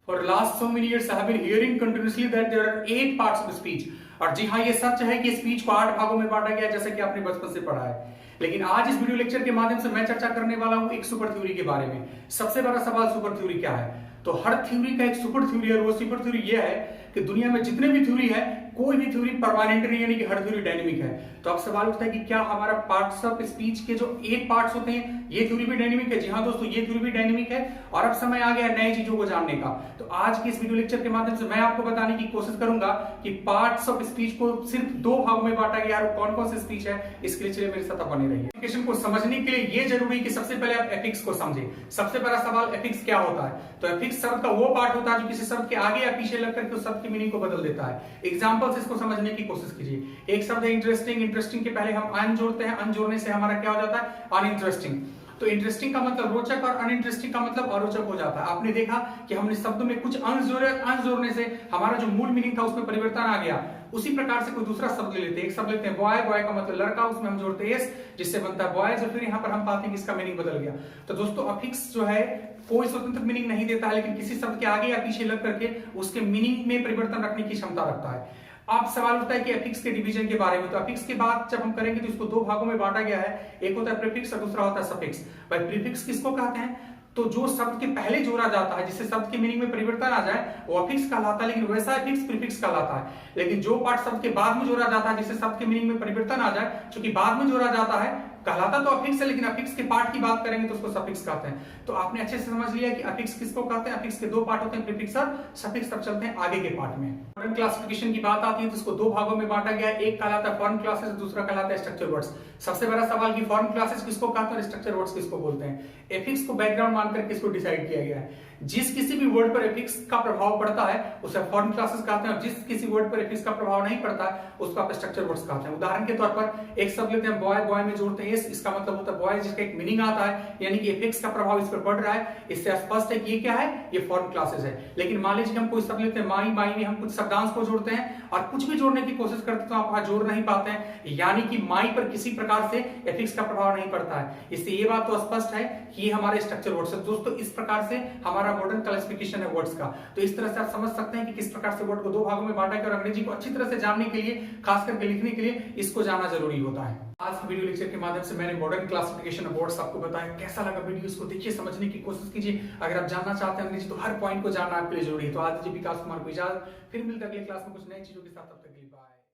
For last so many years I have been hearing continuously that there are 8 parts of speech। और जी हाँ, ये सच है कि speech को 8 भागों में बांटा गया है, जैसे कि आपने बचपन से पढ़ा है। लेकिन आज इस वीडियो लेक्चर के माध्यम से मैं चर्चा करने वाला हूं एक सुपर थ्योरी के बारे में। सबसे बड़ा सवाल, सुपर थ्योरी क्या है? तो हर थ्योरी का एक सुपर थ्योरी है, और वो सुपर थ्योरी ये है कि दुनिया में जितने भी थ्योरी है, कोई भी थ्योरी परमानेंट नहीं है, यानी कि हर थ्योरी डायनेमिक है। तो अब सवाल उठता है कि क्या हमारा पार्ट्स ऑफ स्पीच के जो 8 पार्ट्स होते हैं, ये थ्योरी भी डायनेमिक है? जी हाँ दोस्तों, ये थ्योरी भी डायनेमिक है। और अब समय आ गया नई चीजों को जानने का। तो आज के इस वीडियो लेक्चर के माध्यम से मैं आपको बताने की कोशिश करूंगा कि पार्ट्स ऑफ स्पीच को सिर्फ 2 भागों में बांटा गया है, और कौन कौन सी स्पीच है, इसके लिए चलिए मेरे साथ बने रहिए। एप्लीकेशन को समझने के लिए ये जरूरी है कि सबसे पहले आप एफिक्स को समझें। सबसे पहला सवाल, एफिक्स क्या होता है? तो एफिक्स शब्द का वो पार्ट होता है जो किसी शब्द के आगे या पीछे लग करके उस शब्द की मीनिंग को बदल देता है। एग्जांपल से इसको समझने की कोशिश कीजिए। एक शब्द है इंटरेस्टिंग। इंटरेस्टिंग के पहले हम अन जोड़ते हैं, अन जोड़ने से हमारा क्या हो जाता है? अनइंटरेस्टिंग। तो इंटरेस्टिंग का मतलब रोचक और अनइंटरेस्टिंग का मतलब अरोचक हो जाता है। आपने देखा कि हमने शब्द में कुछ अंश जोड़े, अंश जोड़ने से हमारा जो मूल मीनिंग था उसमें परिवर्तन आ गया। उसी प्रकार से कोई दूसरा शब्द ले लेते हैं। एक शब्द लेते हैं बॉय, बॉय का मतलब लड़का, उसमें हम जोड़ते हैं एस, जिससे बनता है बॉयज, और फिर यहाँ पर हम पाते हैं कि इसका मीनिंग बदल गया। तो दोस्तों, अफिक्स जो है कोई स्वतंत्र मीनिंग नहीं देता है, लेकिन किसी शब्द के आगे या पीछे लग करके उसके मीनिंग में परिवर्तन रखने की क्षमता रखता है। अब सवाल उठता है कि अफिक्स के डिवीजन के बारे में। तो अफिक्स के बाद जब हम करेंगे तो इसको 2 भागों में बांटा गया है। एक होता है प्रीफिक्स और दूसरा होता है सफिक्स। भाई प्रीफिक्स किसको कहते हैं? तो जो शब्द के पहले जोड़ा जाता है, जिससे शब्द के मीनिंग में परिवर्तन आ जाए, वो अफिक्स कहलाता है। लेकिन वैसा अफिक्स प्रीफिक्स कहलाता है। लेकिन जो पार्ट शब्द के बाद में जोड़ा जाता है, जिससे शब्द के मीनिंग में परिवर्तन आ जाए, चूंकि बाद में जोड़ा जाता है, कहलाता तो अफिक्स है, लेकिन अफिक्स के पार्ट की बात करेंगे तो उसको सफिक्स कहते हैं। तो आपने अच्छे से समझ लिया कि अफिक्स किसको कहते हैं। अफिक्स के 2 पार्ट होते हैं, प्रीफिक्स और सफिक्स। तब चलते हैं आगे के पार्ट में। फॉरेन क्लासिफिकेशन की बात आती है तो इसको 2 भागों में बांटा गया है। एक कहलाता है फॉरेन क्लासेस, दूसरा कहलाता है स्ट्रक्चर वर्ड्स। सबसे बड़ा सवाल कि फॉरेन क्लासेस किसको कहते हैं और स्ट्रक्चर वर्ड्स किसको बोलते हैं। एफिक्स को बैकग्राउंड मानकर किसको डिसाइड किया गया है? जिस किसी भी वर्ड पर एफिक्स का प्रभाव पड़ता है उसे फॉरेन क्लासेस कहते हैं, और जिस किसी वर्ड पर एफिक्स का प्रभाव नहीं पड़ता है उसको आप स्ट्रक्चर वर्ड्स कहते हैं। उदाहरण के तौर पर एक शब्द लेते हैं बॉय, बॉय में जोड़ते हैं एस, इसका मतलब होता है बॉय, जिसका एक मीनिंग आता है, यानी कि एफिक्स का प्रभाव इस पर पड़ रहा है। इससे स्पष्ट है कि ये क्या है, ये फॉरेन क्लासेस है। लेकिन मान लीजिए हम कोई शब्द लेते हैं माई, माई में हम कुछ शब्दांश को जोड़ते हैं और कुछ भी जोड़ने की कोशिश करते हैं तो आप वहां जोड़ नहीं पाते हैं, यानी कि माई पर किसी प्रकार से एफिक्स का प्रभाव नहीं पड़ता है। इससे ये बात तो स्पष्ट है कि ये हमारे स्ट्रक्चर वर्ड्स है। दोस्तों, इस प्रकार से हमारा मॉडर्न क्लासिफिकेशन है वर्ड्स का। तो इस तरह से आप समझ सकते हैं कि किस प्रकार से वर्ड को 2 भागों में बांटा गया, और अंग्रेजी को अच्छी तरह से जानने के लिए, खास करके लिखने के लिए, इसको जानना जरूरी होता है। आज की वीडियो लेक्चर के माध्यम से मैंने मॉडर्न क्लासिफिकेशन ऑफ वर्ड्स आपको बताया। कैसा लगा वीडियो? इसको देखिए, समझने की कोशिश कीजिए। अगर आप जानना चाहते हैं अंग्रेजी तो हर पॉइंट को जानना आपके लिए जरूरी है। तो आज विकास कुमार को इजाजत, फिर मिलते हैं अगले क्लास में कुछ नई चीजों के साथ।